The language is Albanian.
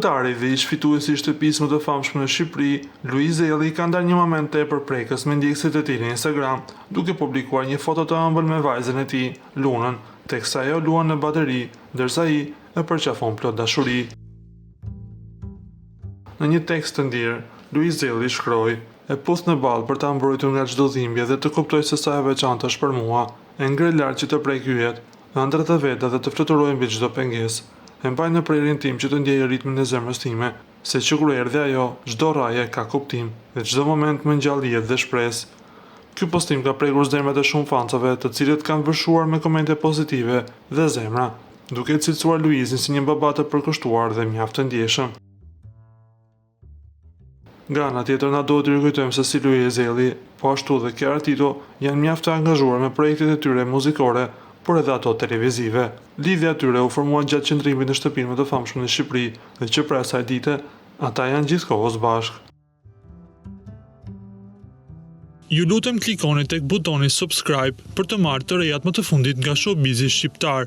Këngëtari dhe ish fituesi i shtëpisë më të famshme në Shqipëri, Luiz Elli ka ndarë një moment tepër prekës me ndjekësit e tij në Instagram, duke publikuar një foto të ëmbël me vajzën e tij, Lunën, teksa ajo luan në bateri, ndërsa ai e përqafon plot dashuri. Në një tekst të ndirë, Luiz Elli shkroi: "E puth në ballë për ta mbrojtur nga çdo dhimbje dhe të kuptoj se sa e veçantë është për mua. E ngre lart që të prek yjet, ëndrat e veta dhe të fluturoj mbi çdo pengesë. E mbaj në prerin tim që të ndjej ritmin e zemrës time, se që kur erdhi ajo, çdo raje ka kuptim dhe çdo moment më ngjall jetë dhe shpresë." Ky postim ka prekur zemrat e shumë fansave, të cilët kanë vërshuar me komente pozitive dhe zemra, duke cilësuar Luizin si një baba të përkushtuar dhe mjaft të ndjeshëm. Nga ana tjetër na duhet të rikujtojmë se si Luiz Elli, po ashtu dhe Chiara Tito janë mjaft të angazhuar me projektet e tyre muzikore, por edhe ato televizive. Lidhja e tyre u formua gjatë qëndrimit në shtëpinë më të famshme në Shqipëri dhe që pra asaj dite, ata janë gjithkohës bashkë. Ju lutem klikoni tek butoni subscribe për të marrë të rejat më të fundit nga showbizi shqiptar.